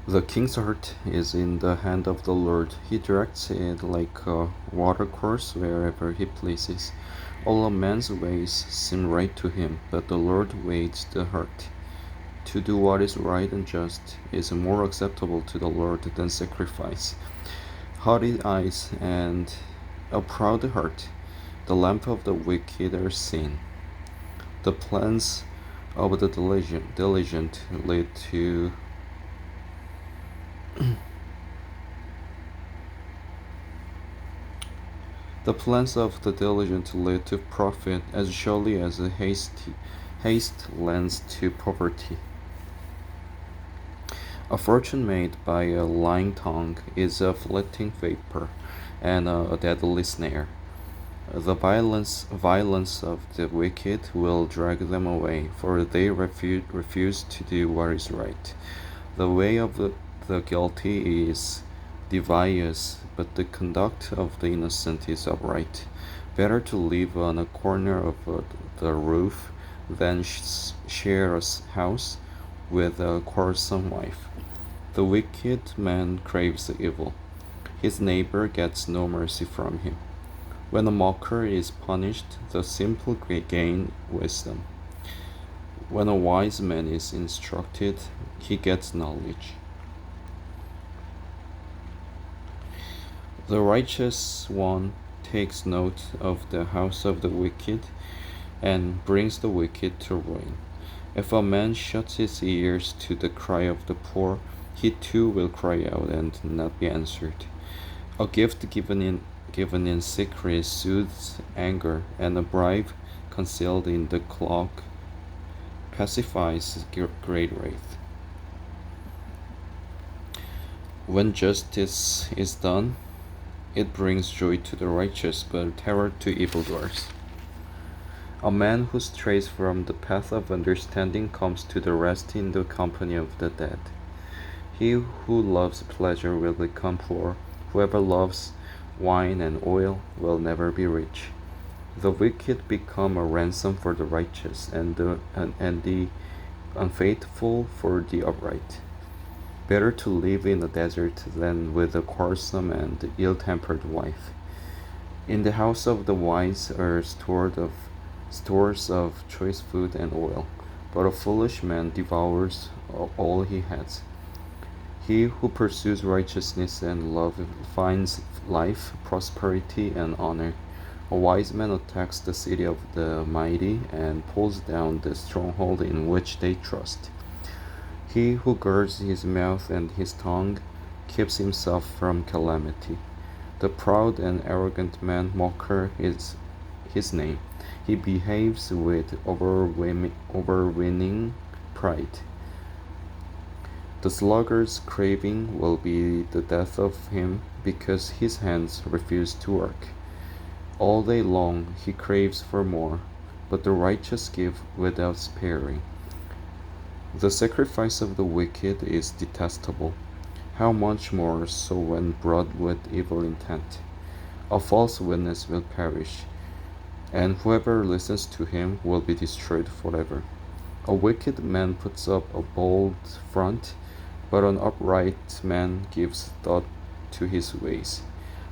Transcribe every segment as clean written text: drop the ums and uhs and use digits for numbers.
The king's heart is in the hand of the Lord. He directs it like a watercourse wherever he pleases. All a man's ways seem right to him, but the Lord weighs the heart. To do what is right and just is more acceptable to the Lord than sacrifice. Haughty eyes and a proud heart, the lamp of the wicked are seen. The plans of the diligent lead to the plans of the diligent lead to profit as surely as haste lends to poverty. A fortune made by a lying tongue is a fleeting vapor and a deadly snare. The violence of the wicked will drag them away, for they refuse to do what is right. The way of the guilty is devious, but the conduct of the innocent is upright. Better to live on a corner of the roof than share a house with a quarrelsome wife. The wicked man craves evil. His neighbor gets no mercy from him. When a mocker is punished, the simple gain wisdom. When a wise man is instructed, he gets knowledge. The righteous one takes note of the house of the wicked and brings the wicked to ruin. If a man shuts his ears to the cry of the poor, he too will cry out and not be answered. A gift given in secret soothes anger, and a bribe concealed in the cloak pacifies great wrath. When justice is done, it brings joy to the righteous, but terror to evildoers. A man who strays from the path of understanding comes to the rest in the company of the dead. He who loves pleasure will become poor. Whoever loves wine and oil will never be rich. The wicked become a ransom for the righteous, and the unfaithful for the upright. Better to live in a desert than with a quarrelsome and ill-tempered wife. In the house of the wise are stores of choice food and oil, but a foolish man devours all he has. He who pursues righteousness and love finds life, prosperity, and honor. A wise man attacks the city of the mighty and pulls down the stronghold in which they trust. He who guards his mouth and his tongue keeps himself from calamity. The proud and arrogant man mocker is his name. He behaves with overweening pride. The sluggard's craving will be the death of him because his hands refuse to work. All day long he craves for more, but the righteous give without sparing. The sacrifice of the wicked is detestable. How much more so when brought with evil intent? A false witness will perish, and whoever listens to him will be destroyed forever. A wicked man puts up a bold front, but an upright man gives thought to his ways.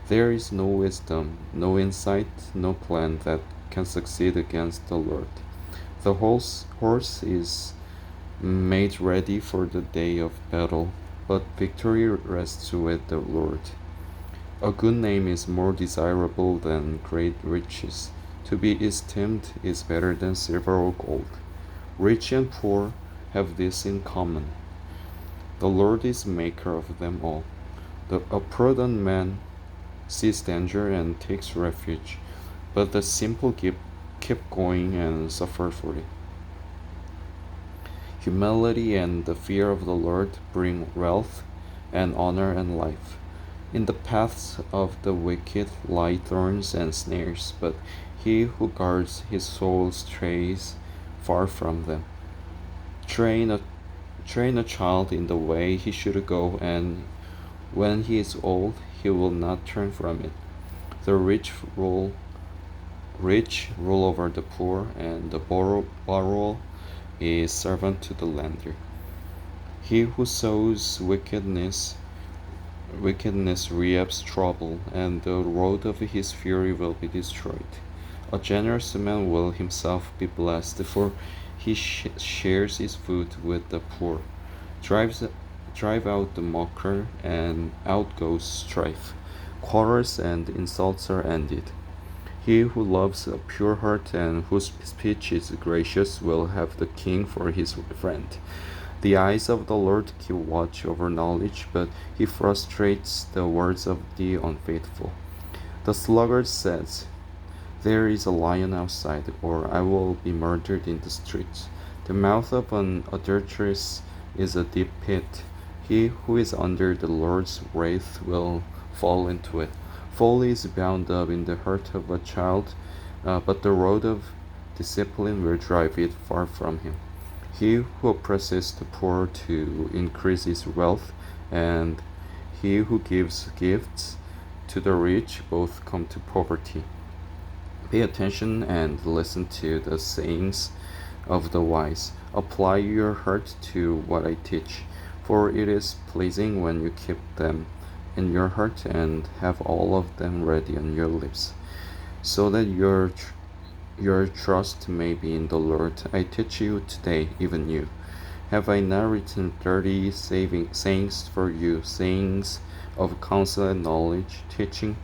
There is no wisdom, no insight, no plan that can succeed against the Lord. The horse is made ready for the day of battle, but victory rests with the Lord. A good name is more desirable than great riches. To be esteemed is better than silver or gold. Rich and poor have this in common. The Lord is maker of them all. A prudent man sees danger and takes refuge, but the simple keep going and suffer for it. Humility and the fear of the Lord bring wealth and honor and life. In the paths of the wicked lie thorns and snares, but he who guards his soul strays far from them. Train a child in the way he should go, and when he is old, he will not turn from it. The rich rule over the poor, and the borrower is servant to the lender. He who sows wickedness reaps trouble, and the road of his fury will be destroyed. A generous man will himself be blessed, for he shares his food with the poor. Drives, drive out the mocker, and out goes strife. Quarrels and insults are ended. He who loves a pure heart and whose speech is gracious will have the king for his friend. The eyes of the Lord keep watch over knowledge, but he frustrates the words of the unfaithful. The sluggard says, "There is a lion outside, or I will be murdered in the streets." The mouth of an adulteress is a deep pit. He who is under the Lord's wrath will fall into it. Folly is bound up in the heart of a child, but the rod of discipline will drive it far from him. He who oppresses the poor to increase his wealth, and he who gives gifts to the rich both come to poverty. Pay attention and listen to the sayings of the wise. Apply your heart to what I teach, for it is pleasing when you keep them in your heart and have all of them ready on your lips, so that your trust may be in the Lord. I teach you today, even you. Have I not written 30 sayings for you, sayings of counsel and knowledge, teaching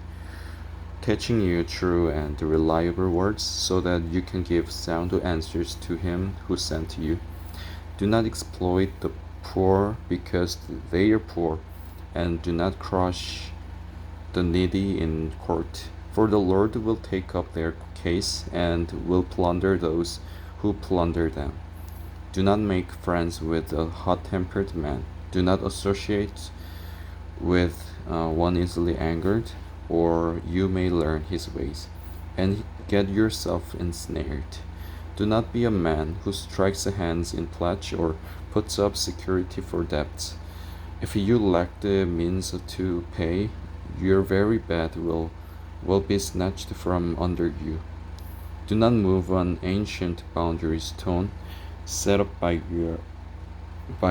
you true and reliable words, so that you can give sound answers to him who sent you? Do not exploit the poor because they are poor, and do not crush the needy in court. For the Lord will take up their case and will plunder those who plunder them. Do not make friends with a hot tempered man. Do not associate with one easily angered, or you may learn his ways and get yourself ensnared. Do not be a man who strikes hands in pledge or puts up security for debts. If you lack the means to pay, your very bed will be snatched from under you. Do not move an ancient boundary stone set up by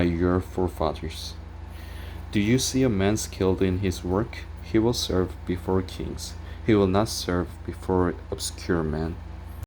your forefathers. Do you see a man skilled in his work? He will serve before kings. He will not serve before obscure men.